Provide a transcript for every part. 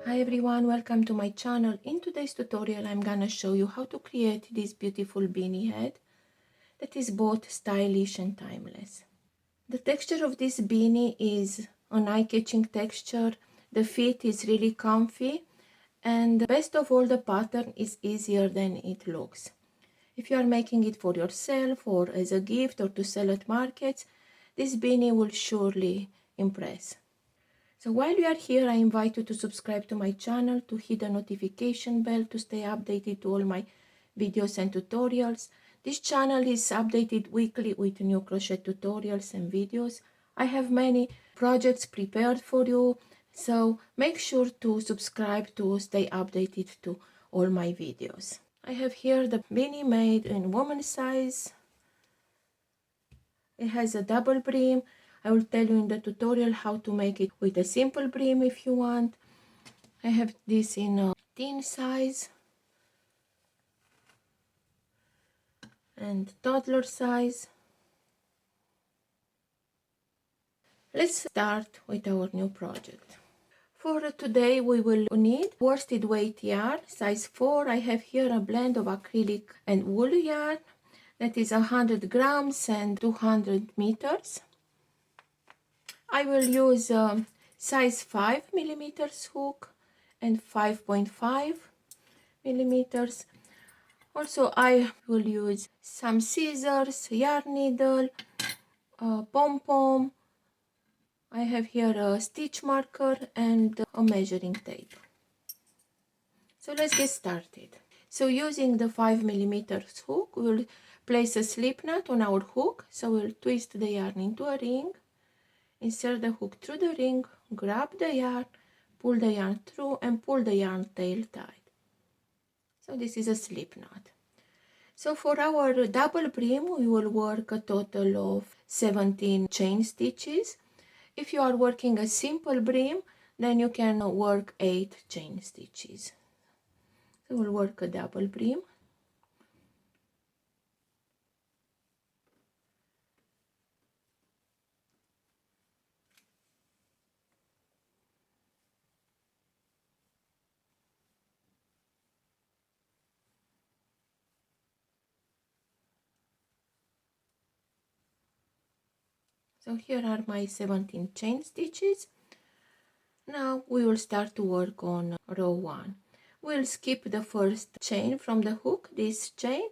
Hi everyone, welcome to my channel. In today's tutorial I'm gonna show you how to create this beautiful beanie head that is both stylish and timeless. The texture of this beanie is an eye-catching texture, the fit is really comfy, and best of all, the pattern is easier than it looks. If you are making it for yourself or as a gift or to sell at markets, this beanie will surely impress. So while you are here, I invite you to subscribe to my channel, to hit the notification bell to stay updated to all my videos and tutorials. This channel is updated weekly with new crochet tutorials and videos. I have many projects prepared for you, so make sure to subscribe to stay updated to all my videos. I have here the beanie made in woman size. It has a double brim. I will tell you in the tutorial how to make it with a simple brim if you want. I have this in a teen size and toddler size. Let's start with our new project. For today we will need worsted weight yarn, size 4. I have here a blend of acrylic and wool yarn that is 100 grams and 200 meters. I will use size 5 millimeters hook and 5.5 millimeters. Also, I will use some scissors, yarn needle, pom-pom. I have here a stitch marker and a measuring tape. So let's get started. So using the 5 millimeters hook, we'll place a slip knot on our hook. So we'll twist the yarn into a ring. Insert the hook through the ring, grab the yarn, pull the yarn through and pull the yarn tail tight. So this is a slip knot. So for our double brim, we will work a total of 17 chain stitches. If you are working a simple brim, then you can work 8 chain stitches. So we'll work a double brim. So here are my 17 chain stitches. Now we will start to work on row 1. We'll skip the first chain from the hook, this chain,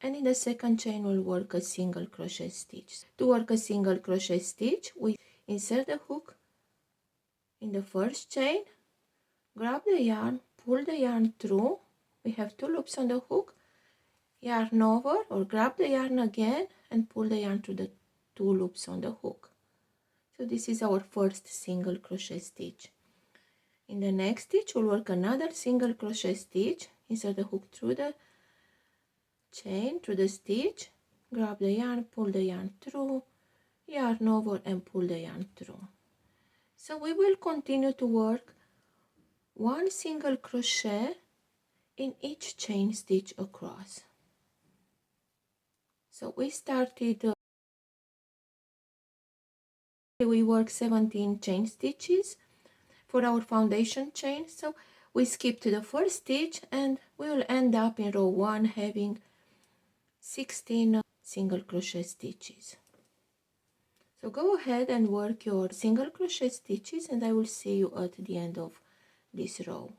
and in the second chain we'll work a single crochet stitch. To work a single crochet stitch, we insert the hook in the first chain, grab the yarn, pull the yarn through. We have 2 loops on the hook, yarn over or grab the yarn again and pull the yarn through the 2 loops on the hook. So this is our first single crochet stitch. In the next stitch, we'll work another single crochet stitch, insert the hook through the chain, through the stitch, grab the yarn, pull the yarn through, yarn over and pull the yarn through. So we will continue to work 1 single crochet in each chain stitch across. So we started, we worked 17 chain stitches for our foundation chain. So we skip to the first stitch and we will end up in row 1 having 16 single crochet stitches. So go ahead and work your single crochet stitches and I will see you at the end of this row.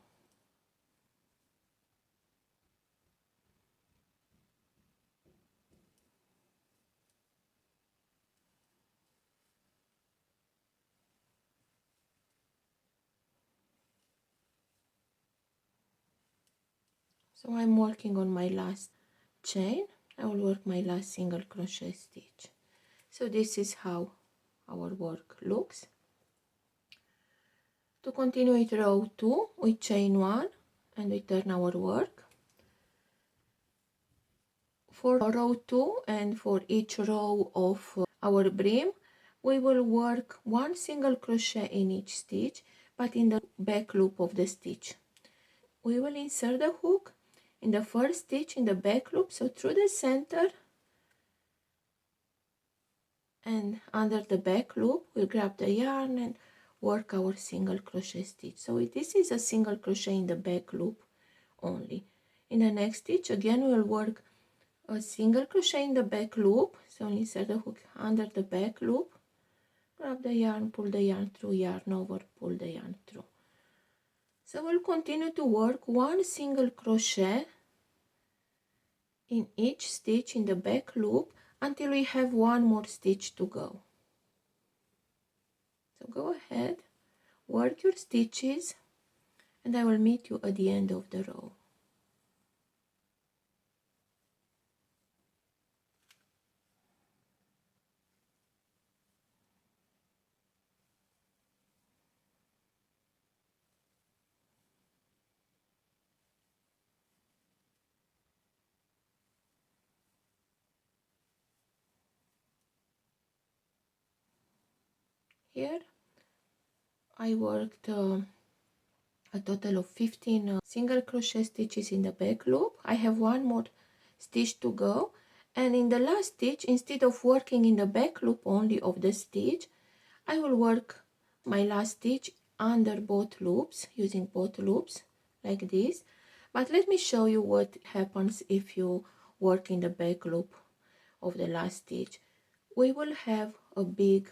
So I'm working on my last chain. I will work my last single crochet stitch. So this is how our work looks. To continue with row 2, we chain 1 and we turn our work. For row 2 and for each row of our brim, we will work one single crochet in each stitch, but in the back loop of the stitch. We will insert the hook in the first stitch in the back loop, so through the center, and under the back loop we'll grab the yarn and work our single crochet stitch. So this is a single crochet in the back loop only. In the next stitch again we'll work a single crochet in the back loop, so insert the hook under the back loop, grab the yarn, pull the yarn through, yarn over, pull the yarn through. So we'll continue to work one single crochet in each stitch in the back loop until we have one more stitch to go. So go ahead, work your stitches, and I will meet you at the end of the row. Here I worked a total of 15 single crochet stitches in the back loop. I have one more stitch to go, and in the last stitch, instead of working in the back loop only of the stitch, I will work my last stitch under both loops, using both loops like this. But let me show you what happens if you work in the back loop of the last stitch. We will have a big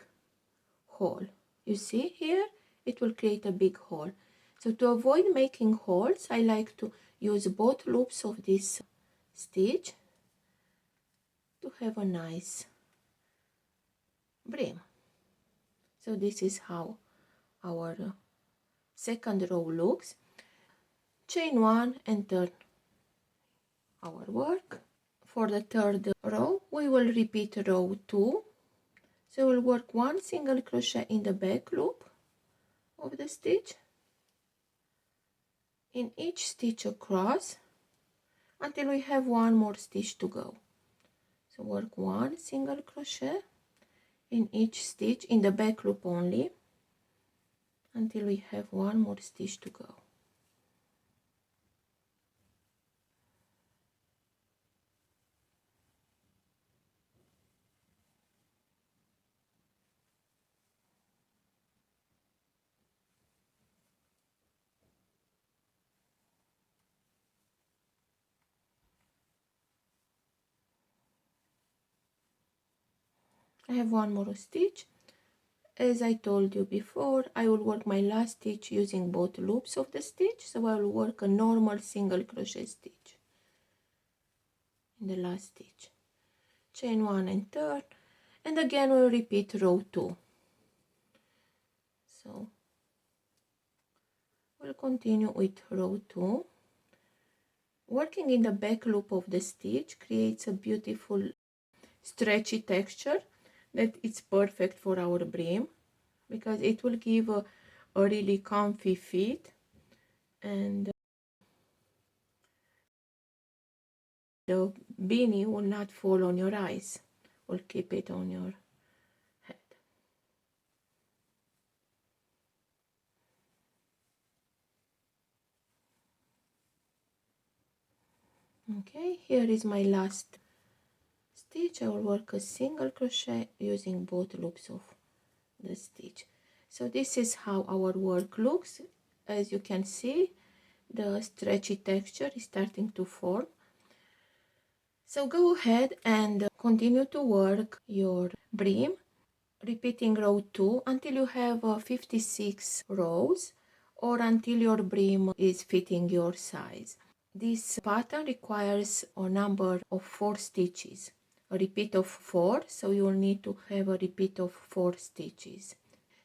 hole. You see here, it will create a big hole. So to avoid making holes, I like to use both loops of this stitch to have a nice brim. So this is how our second row looks. Chain 1 and turn our work. For the third row, we will repeat row 2. So we'll work one single crochet in the back loop of the stitch, in each stitch across, until we have one more stitch to go. So work one single crochet in each stitch in the back loop only, until we have one more stitch to go. I have one more stitch. As I told you before, I will work my last stitch using both loops of the stitch, so I will work a normal single crochet stitch in the last stitch. Chain 1 and turn, and again we'll repeat row 2. So we'll continue with row 2. Working in the back loop of the stitch creates a beautiful stretchy texture that is perfect for our brim, because it will give a really comfy fit, and the beanie will not fall on your eyes, will keep it on your head. Okay, here is my last stitch. I will work a single crochet using both loops of the stitch. So this is how our work looks. As you can see, the stretchy texture is starting to form. So go ahead and continue to work your brim, repeating row 2 until you have 56 rows, or until your brim is fitting your size. This pattern requires a number of 4 stitches, a repeat of 4, so you will need to have a repeat of 4 stitches.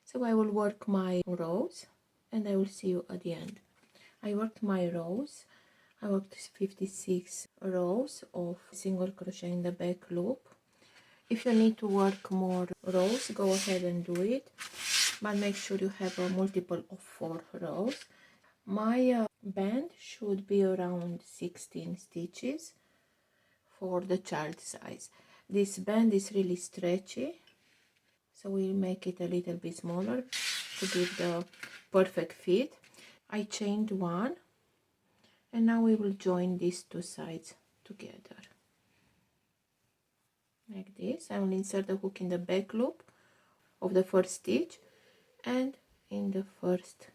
So I will work my rows and I will see you at the end. I worked my rows. I worked 56 rows of single crochet in the back loop. If you need to work more rows, go ahead and do it, but make sure you have a multiple of 4 rows. My band should be around 16 stitches for the child size. This band is really stretchy, so we'll make it a little bit smaller to give the perfect fit. I chained one, and now we will join these two sides together like this. I will insert the hook in the back loop of the first stitch and in the first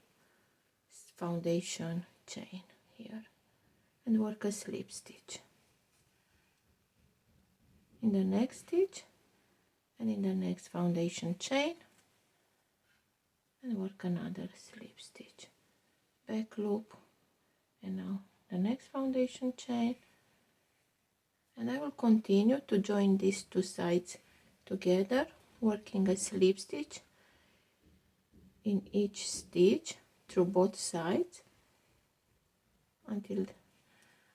foundation chain here, and work a slip stitch in the next stitch and in the next foundation chain, and work another slip stitch, back loop, and now the next foundation chain. And I will continue to join these two sides together, working a slip stitch in each stitch through both sides until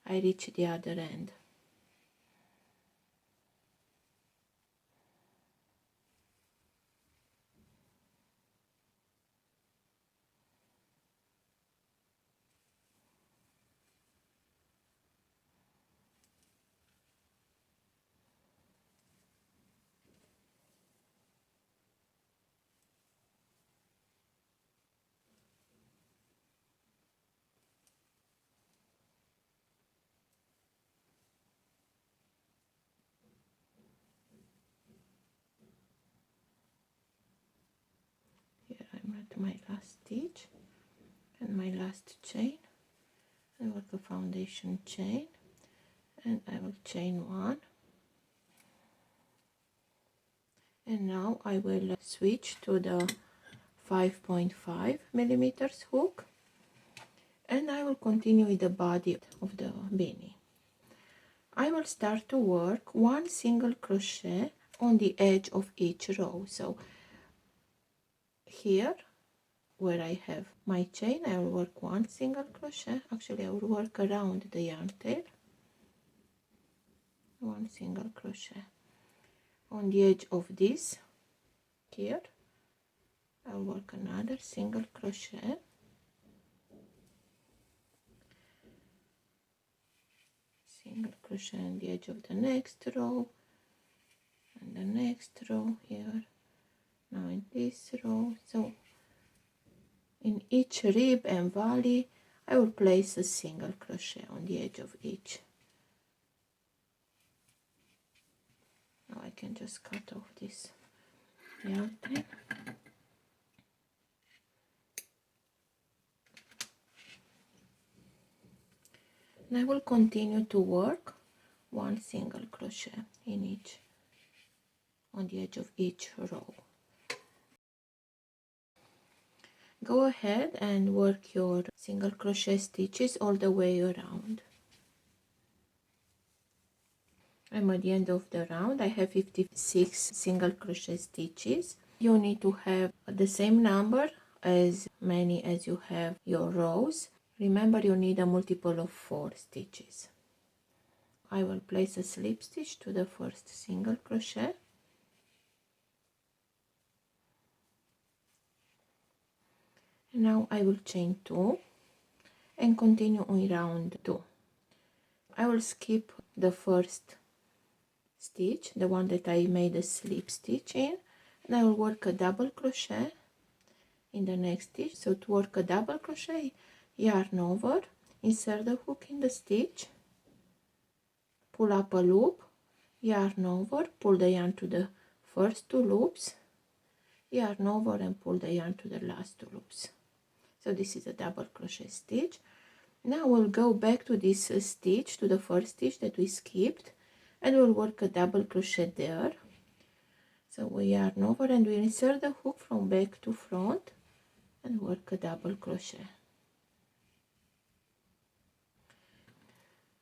I reach the other end. Here I'm at my last stitch and my last chain, and work a foundation chain, and I will chain one, and now I will switch to the 5.5 millimeters hook, and I will continue with the body of the beanie. I will start to work one single crochet on the edge of each row. So here where I have my chain, I will work one single crochet. Actually, I will work around the yarn tail, one single crochet. On the edge of this here, I'll work another single crochet, single crochet on the edge of the next row, and the next row here, now in this row. So in each rib and valley I will place a single crochet on the edge of each. Now I can just cut off this yarn tail. And I will continue to work one single crochet in each, on the edge of each row. Go ahead and work your single crochet stitches all the way around. I'm at the end of the round. I have 56 single crochet stitches. You need to have the same number, as many as you have your rows. Remember, you need a multiple of 4 stitches. I will place a slip stitch to the first single crochet, and now I will chain 2 and continue on round 2. I will skip the first stitch, the one that I made a slip stitch in, and I will work a double crochet in the next stitch. So to work a double crochet, yarn over, insert the hook in the stitch, pull up a loop, yarn over, pull the yarn to the first 2 loops, yarn over and pull the yarn to the last 2 loops. So this is a double crochet stitch. Now we'll go back to this stitch, to the first stitch that we skipped, and we'll work a double crochet there. So we yarn over and we insert the hook from back to front and work a double crochet.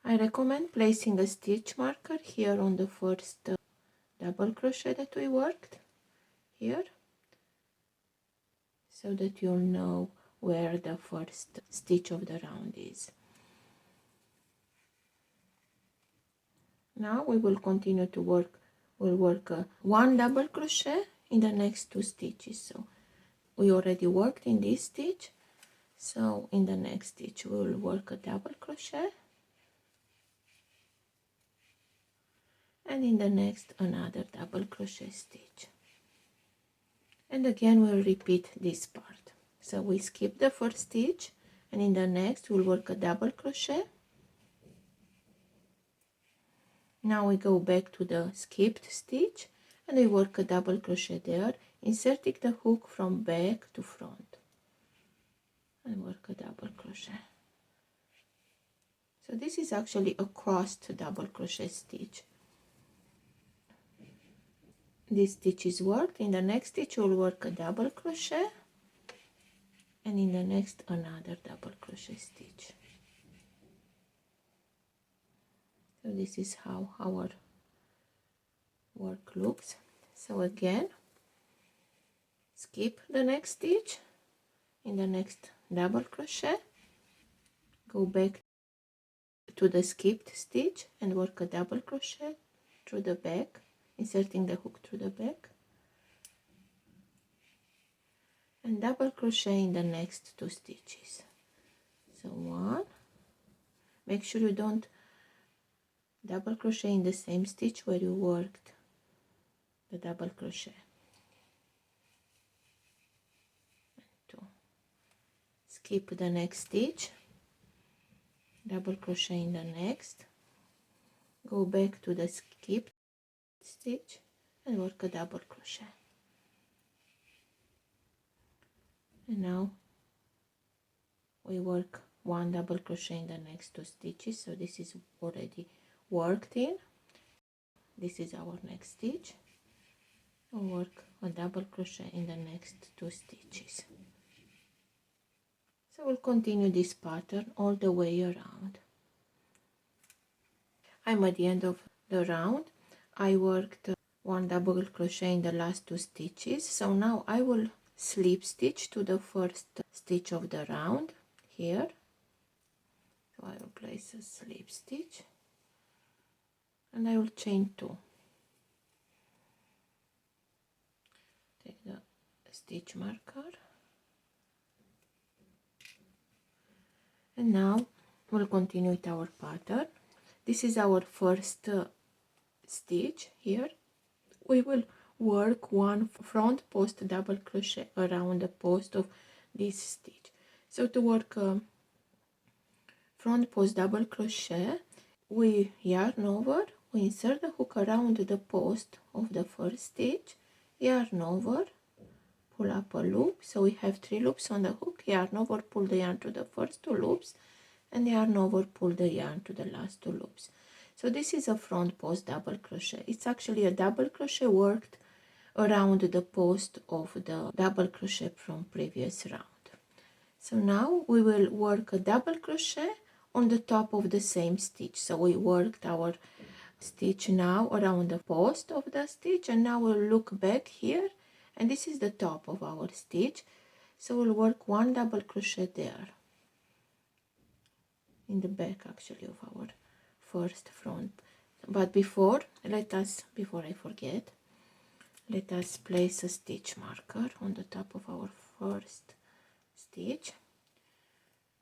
I recommend placing a stitch marker here on the first double crochet that we worked here, so that you'll know where the first stitch of the round is. Now we will continue to work. We'll work one double crochet in the next 2 stitches. So we already worked in this stitch, so in the next stitch we will work a double crochet, and in the next another double crochet stitch. And again we'll repeat this part. So we skip the first stitch, and in the next we'll work a double crochet. Now we go back to the skipped stitch and we work a double crochet there, inserting the hook from back to front, and work a double crochet. So this is actually a crossed double crochet stitch. This stitch is worked. In the next stitch we'll work a double crochet, and in the next another double crochet stitch. So this is how our work looks. So again, skip the next stitch, in the next double crochet, go back to the skipped stitch and work a double crochet through the back, inserting the hook through the back, and double crochet in the next two stitches. So one, make sure you don't double crochet in the same stitch where you worked the double crochet. And two, skip the next stitch, double crochet in the next, go back to the skipped stitch and work a double crochet. And now we work one double crochet in the next two stitches, so this is already worked in. This is our next stitch. We'll work a double crochet in the next two stitches. So we'll continue this pattern all the way around. I'm at the end of the round. I worked one double crochet in the last two stitches, so now I will slip stitch to the first stitch of the round here. So I will place a slip stitch and I will chain two. Take the stitch marker, and now we'll continue with our pattern. This is our first stitch here. We will work one front post double crochet around the post of this stitch. So to work front post double crochet, we yarn over, we insert the hook around the post of the first stitch, yarn over, pull up a loop. So we have 3 loops on the hook, yarn over, pull the yarn to the first 2 loops, and yarn over, pull the yarn to the last 2 loops. So this is a front post double crochet. It's actually a double crochet worked around the post of the double crochet from previous round. So now we will work a double crochet on the top of the same stitch. So we worked our stitch now around the post of the stitch, and now we'll look back here, and this is the top of our stitch. So we'll work one double crochet there in the back actually of our first front. But before I forget, let us place a stitch marker on the top of our first stitch.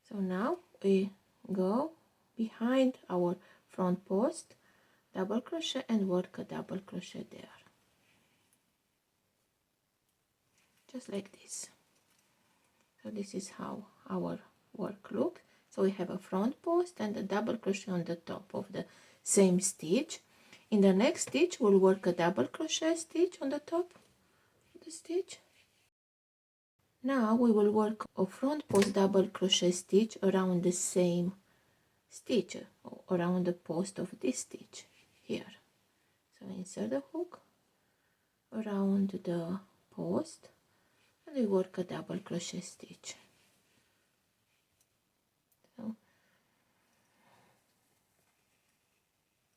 So now we go behind our front post, double crochet, and work a double crochet there, just like this. So this is how our work looks. So we have a front post and a double crochet on the top of the same stitch. In the next stitch we'll work a double crochet stitch on the top of the stitch. Now we will work a front post double crochet stitch around the same stitch, around the post of this stitch here. So insert the hook around the post and we work a double crochet stitch.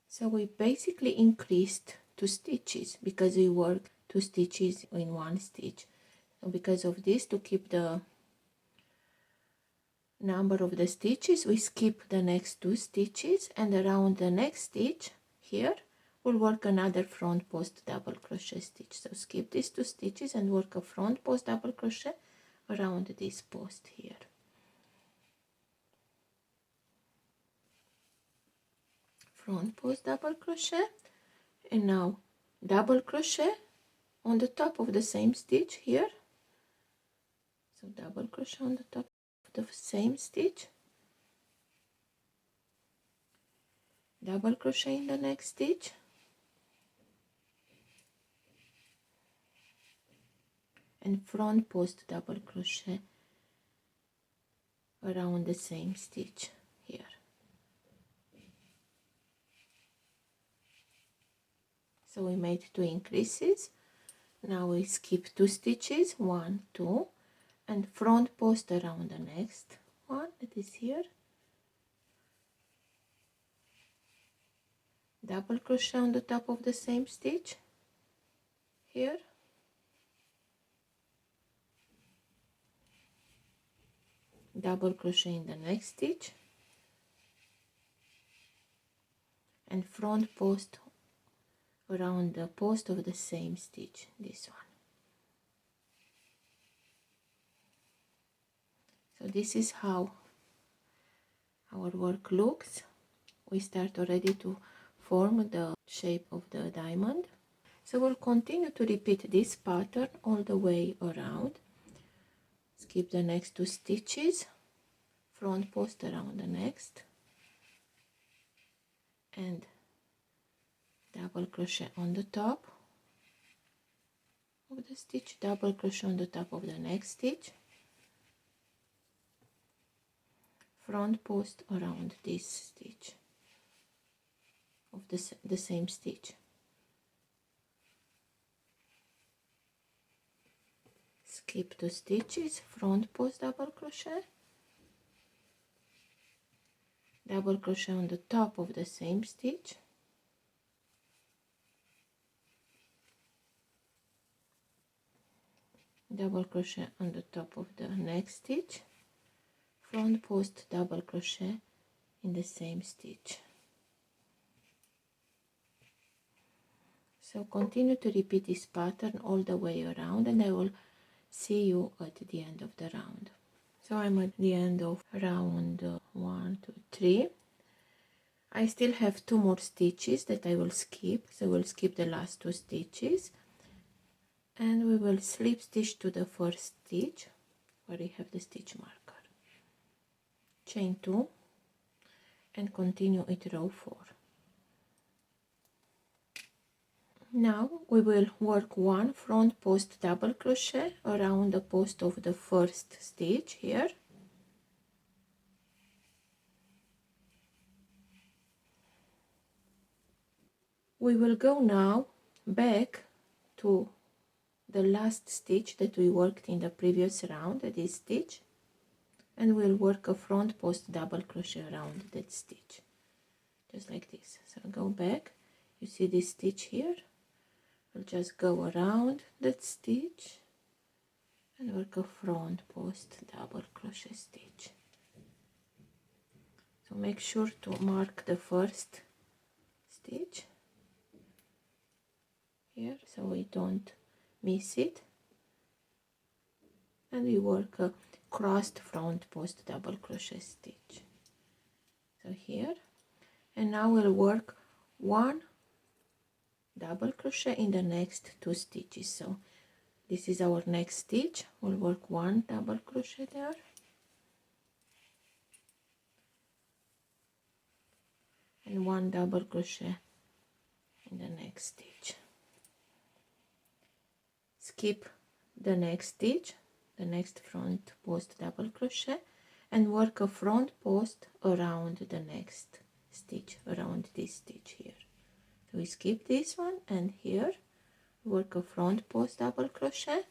So we basically increased 2 stitches because we worked 2 stitches in one stitch. So because of this, to keep the number of the stitches, we skip the next 2 stitches, and around the next stitch here we'll work another front post double crochet stitch. So skip these 2 stitches and work a front post double crochet around this post here. Front post double crochet, And now double crochet on the top of the same stitch here. So double crochet on the top of the same stitch, double crochet in the next stitch, and front post double crochet around the same stitch here. So we made 2 increases. Now we skip 2 stitches, 1, 2, and front post around the next one that is here, double crochet on the top of the same stitch here, double crochet in the next stitch, and front post around the post of the same stitch, this one. So this is how our work looks. We start already to form the shape of the diamond. So we'll continue to repeat this pattern all the way around. Skip the next 2 stitches, front post around the next, and double crochet on the top of the stitch, double crochet on the top of the next stitch, front post around this stitch of the same stitch, skip 2 stitches, front post double crochet, double crochet on the top of the same stitch, double crochet on the top of the next stitch, front post double crochet in the same stitch. So continue to repeat this pattern all the way around, and I will see you at the end of the round. So I'm at the end of round 1, 2, 3. I still have 2 more stitches that I will skip, so we'll skip the last 2 stitches, and we will slip stitch to the first stitch where we have the stitch marker, chain 2, and continue at row 4. Now we will work 1 front post double crochet around the post of the first stitch here, we will go now back to the last stitch that we worked in the previous round, this stitch, and we'll work a front post double crochet around that stitch, just like this. So go back, you see this stitch here, we'll just go around that stitch and work a front post double crochet stitch. So make sure to mark the first stitch here so we don't miss it, and we work a crossed front post double crochet stitch. So here, and now we'll work 1 double crochet in the next 2 stitches. So this is our next stitch, we'll work 1 double crochet there, and 1 double crochet in the next stitch. Skip the next stitch, the next front post double crochet, and work a front post around the next stitch, around this stitch here. So we skip this one, and here work a front post double crochet,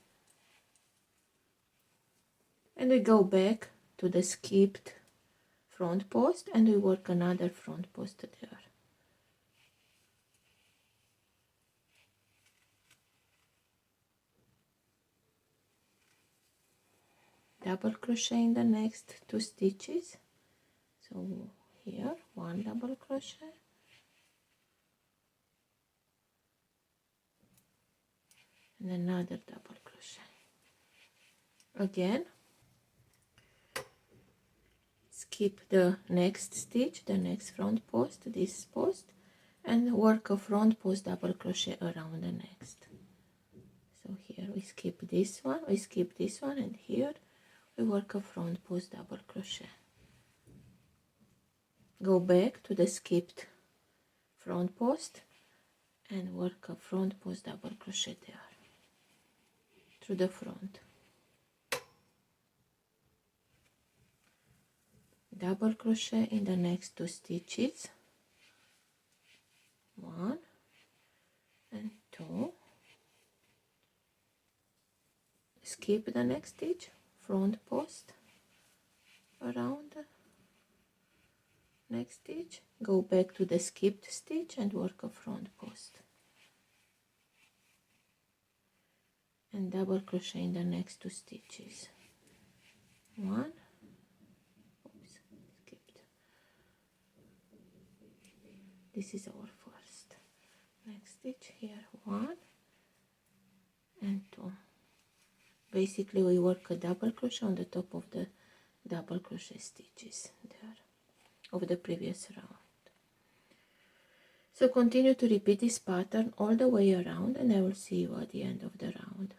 and we go back to the skipped front post and we work another front post there. Double crochet in the next 2 stitches. So here 1 double crochet, and another double crochet. Again, skip the next stitch, the next front post, this post, and work a front post double crochet around the next. So here we skip this one, and here we work a front post double crochet. Go back to the skipped front post and work a front post double crochet there through the front. Double crochet in the next 2 stitches, 1 and 2, skip the next stitch, front post around the next stitch, go back to the skipped stitch and work a front post, and double crochet in the next 2 stitches, 1, oops, skipped, this is our first, next stitch here, 1 and 2. Basically we work a double crochet on the top of the double crochet stitches there of the previous round. So continue to repeat this pattern all the way around, and I will see you at the end of the round.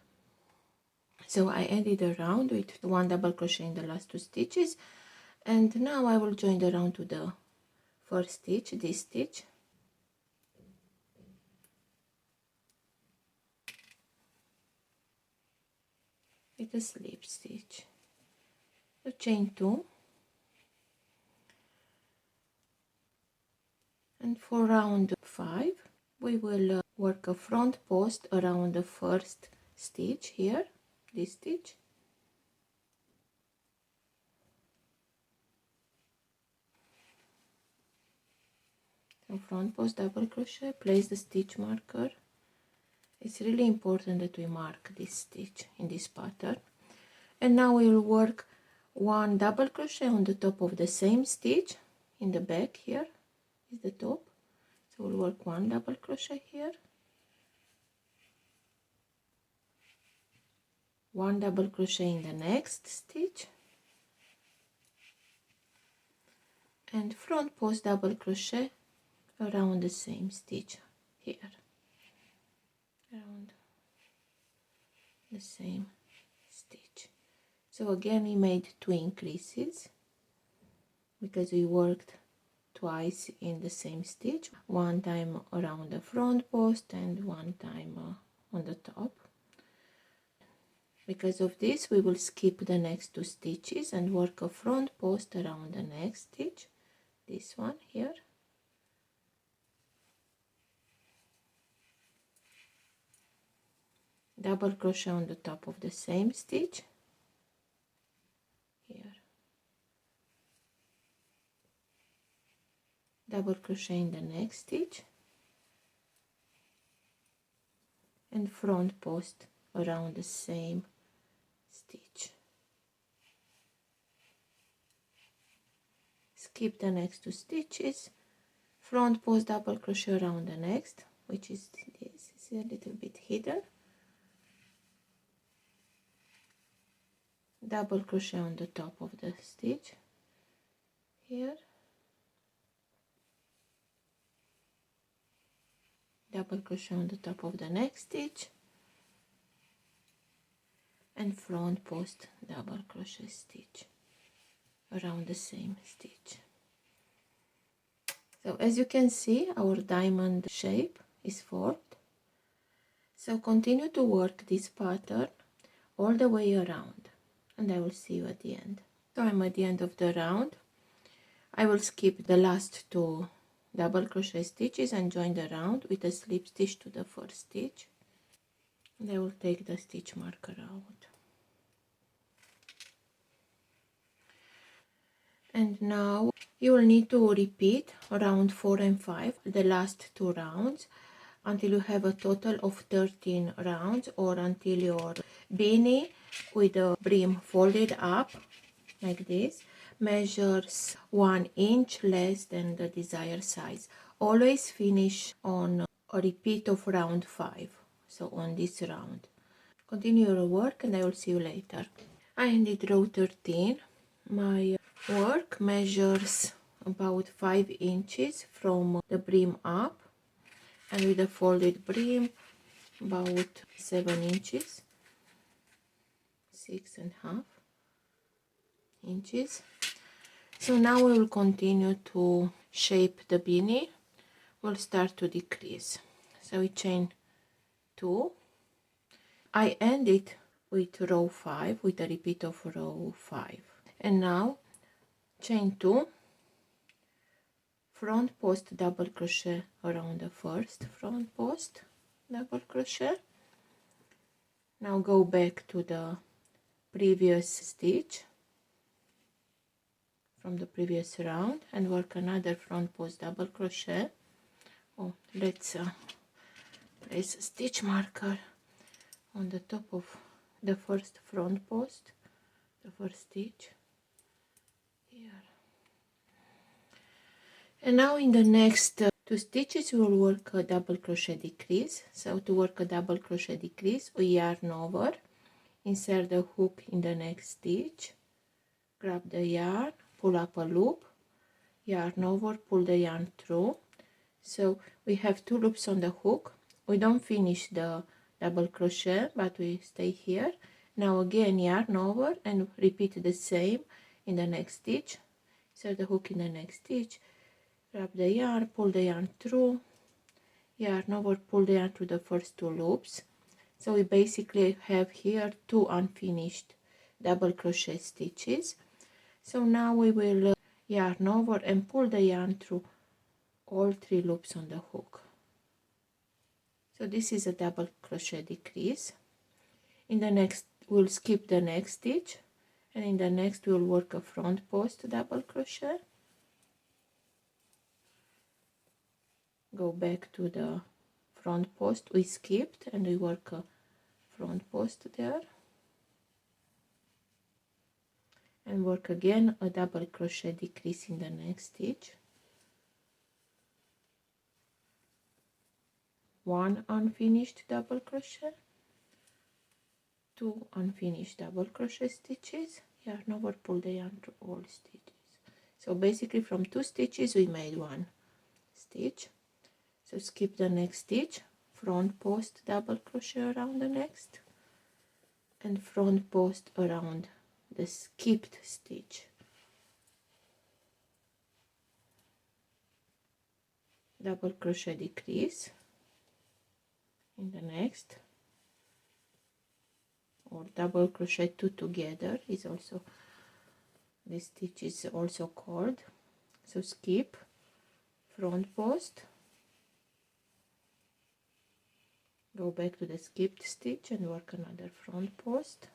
So I ended the round with 1 double crochet in the last 2 stitches, and now I will join the round to the first stitch, this stitch, with a slip stitch. So chain 2, and for round 5 we will work a front post around the first stitch here, this stitch, so front post double crochet, place the stitch marker. It's really important that we mark this stitch in this pattern, and now we will work 1 double crochet on the top of the same stitch in the back. Here is the top, so we'll work 1 double crochet here, 1 double crochet in the next stitch, and front post double crochet around the same stitch here, around the same stitch. So again we made 2 increases because we worked twice in the same stitch, 1 time around the front post and 1 time on the top. Because of this we will skip the next 2 stitches and work a front post around the next stitch, this one here, double crochet on the top of the same stitch here, double crochet in the next stitch, and front post around the same stitch. Skip the next 2 stitches, front post double crochet around the next, which is this, is a little bit hidden, double crochet on the top of the stitch here, double crochet on the top of the next stitch, and front post double crochet stitch around the same stitch. So as you can see, our diamond shape is formed. So continue to work this pattern all the way around, and I will see you at the end. So I'm at the end of the round. I will skip the last 2 double crochet stitches and join the round with a slip stitch to the first stitch, and I will take the stitch marker out. And now you will need to repeat round 4 and 5, the last 2 rounds, until you have a total of 13 rounds, or until your beanie with the brim folded up like this measures 1 inch less than the desired size. Always finish on a repeat of round 5, so on this round. Continue your work and I will see you later. I ended row 13. My work measures about 5 inches from the brim up, and with a folded brim about 7 inches, 6.5 inches. So now we will continue to shape the beanie. We'll start to decrease. So we chain 2. I end it with row 5 with a repeat of row 5, and now chain 2, front post double crochet around the first front post double crochet. Now go back to the previous stitch from the previous round and work another front post double crochet. Oh, let's place a stitch marker on the top of the first front post, the first stitch here. And now in the next 2 stitches we will work a double crochet decrease. So to work a double crochet decrease, we yarn over, insert the hook in the next stitch, grab the yarn, pull up a loop, yarn over, pull the yarn through. So we have 2 loops on the hook. We don't finish the double crochet, but we stay here. Now again yarn over and repeat the same in the next stitch. Insert the hook in the next stitch, grab the yarn, pull the yarn through, yarn over, pull the yarn through the first 2 loops. So we basically have here 2 unfinished double crochet stitches. So now we will yarn over and pull the yarn through all 3 loops on the hook. So this is a double crochet decrease. In the next we'll skip the next stitch, and in the next we'll work a front post double crochet, go back to the front post we skipped and we work a front post there, and work again a double crochet decrease in the next stitch, 1 unfinished double crochet, 2 unfinished double crochet stitches, yarn over, pull the yarn through all stitches. So basically from 2 stitches we made 1 stitch. So skip the next stitch, front post double crochet around the next, and front post around the skipped stitch. Double crochet decrease in the next, or double crochet 2 together is also, this stitch is also called. So skip, front post, go back to the skipped stitch and work another front post,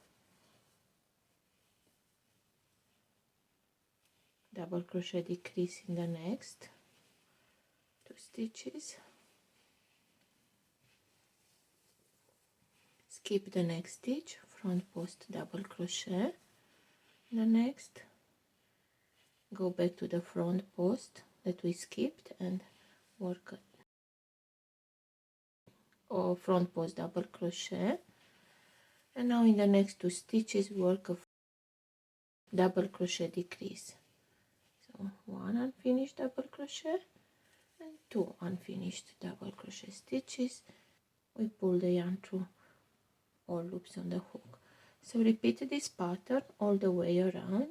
double crochet decrease in the next 2 stitches, skip the next stitch, front post double crochet in the next, go back to the front post that we skipped and work or front post double crochet. And now in the next 2 stitches work a double crochet decrease. So 1 unfinished double crochet and 2 unfinished double crochet stitches. We pull the yarn through all loops on the hook. So repeat this pattern all the way around,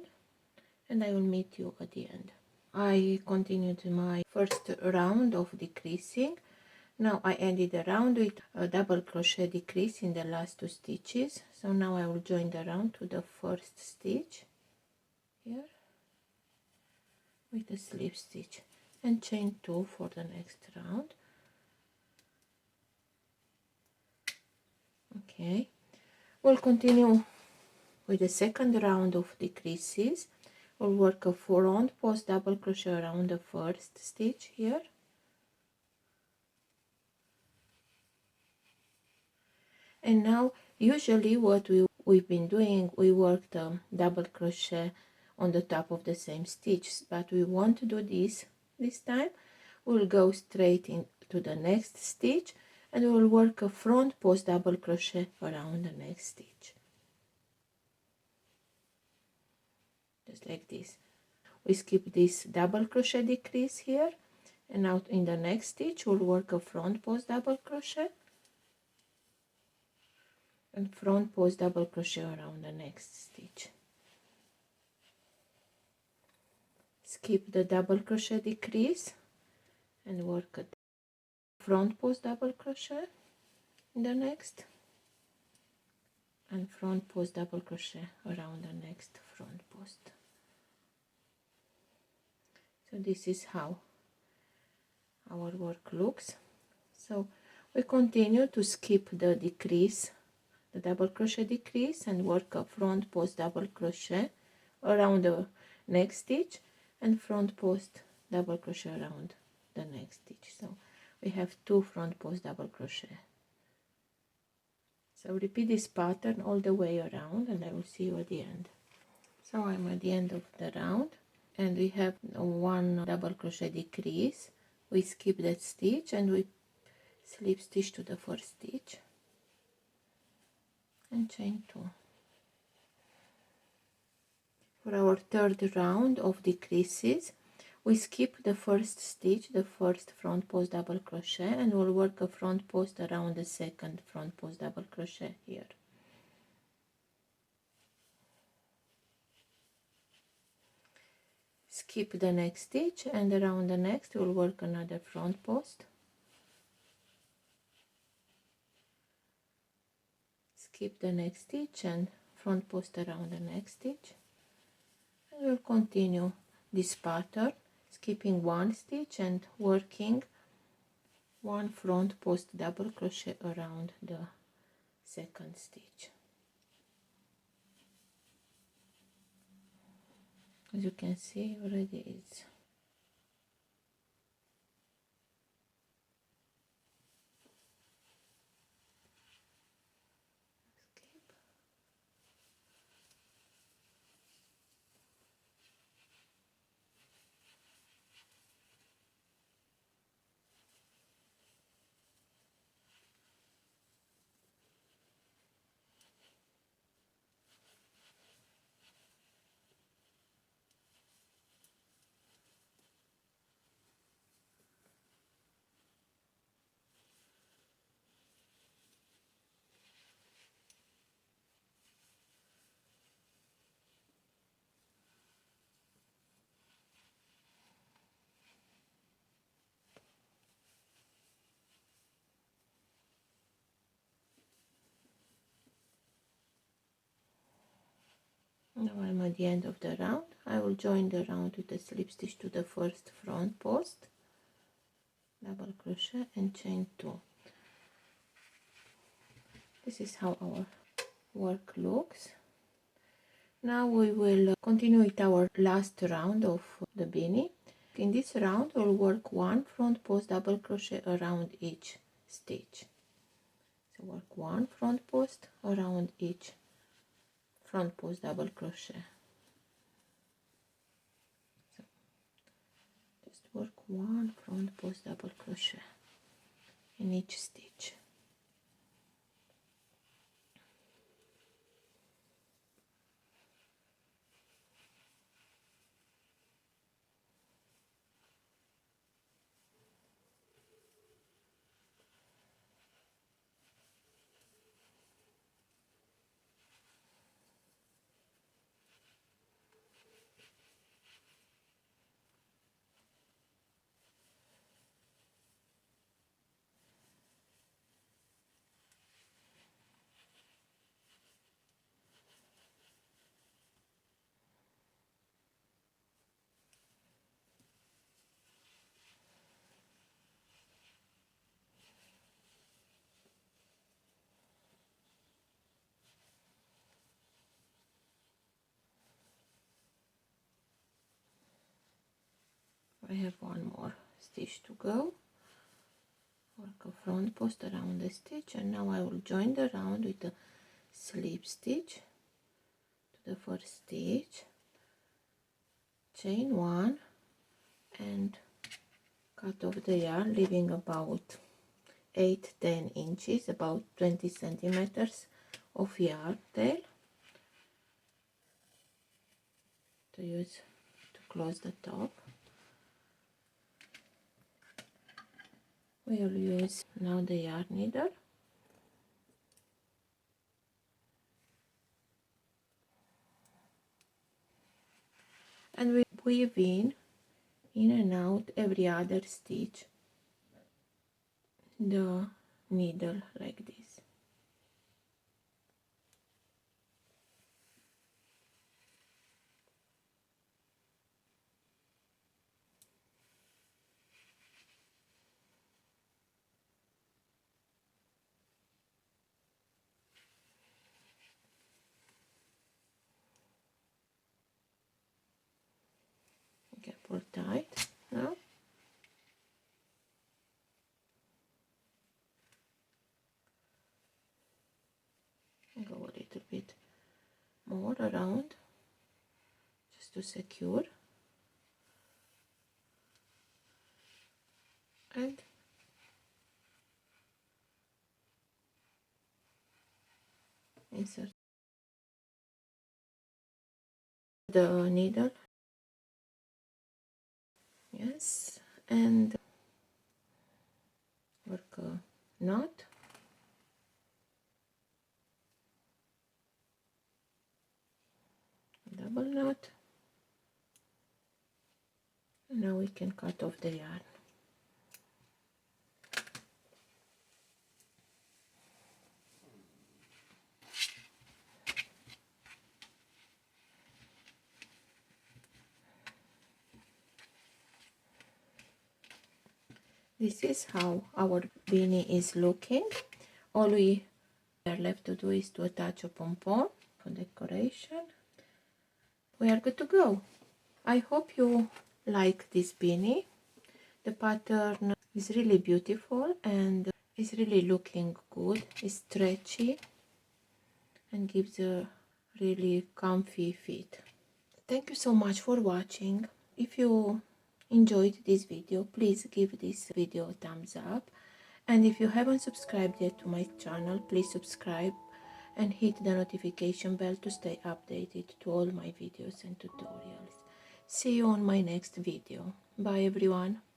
and I will meet you at the end. I continued my first round of decreasing. Now I ended the round with a double crochet decrease in the last 2 stitches. So now I will join the round to the first stitch here with a slip stitch and chain 2 for the next round. Okay, we'll continue with the second round of decreases. We'll work a front post double crochet around the first stitch here, and now usually what we've been doing, we worked double crochet on the top of the same stitch, but we want to do this time. We'll go straight into the next stitch and we'll work a front post double crochet around the next stitch, just like this. We skip this double crochet decrease here And now in the next stitch we'll work a front post double crochet and front post double crochet around the next stitch. Skip the double crochet decrease and work a front post double crochet in the next, and front post double crochet around the next front post. So this is how our work looks. So we continue to skip the decrease, the double crochet decrease, and work a front post double crochet around the next stitch and front post double crochet around the next stitch. So we have 2 front post double crochet. So repeat this pattern all the way around and I will see you at the end. So I'm at the end of the round and we have 1 double crochet decrease. We skip that stitch and we slip stitch to the first stitch and chain 2. For our third round of decreases, we skip the first stitch, the first front post double crochet, and we'll work a front post around the second front post double crochet here. Skip the next stitch and around the next we'll work another front post. Skip the next stitch and front post around the next stitch. And we'll continue this pattern, skipping 1 stitch and working 1 front post double crochet around the second stitch. As you can see already it's skip. Now I'm at the end of the round. I will join the round with a slip stitch to the first front post, double crochet and chain 2. This is how our work looks. Now we will continue with our last round of the beanie. In this round we'll work 1 front post double crochet around each stitch. So work 1 front post around each front post double crochet. So just work 1 front post double crochet in each stitch. I have 1 more stitch to go. Work a front post around the stitch and now I will join the round with a slip stitch to the first stitch, chain 1 and cut off the yarn, leaving about 8-10 inches, about 20 centimeters of yarn tail to use to close the top. we'll use now the yarn needle. And we weave in and out every other stitch the needle like this. Okay, pull tight now. Go a little bit more around just to secure, and insert the needle. Yes, and work a knot. Double knot. And now we can cut off the yarn. This is how our beanie is looking. All we are left to do is to attach a pom-pom for decoration. We are good to go. I hope you like this beanie. The pattern is really beautiful and is really looking good. It's stretchy and gives a really comfy fit. Thank you so much for watching. If you enjoyed this video, please give this video a thumbs up, and if you haven't subscribed yet to my channel, please subscribe and hit the notification bell to stay updated to all my videos and tutorials. See you on my next video. Bye everyone.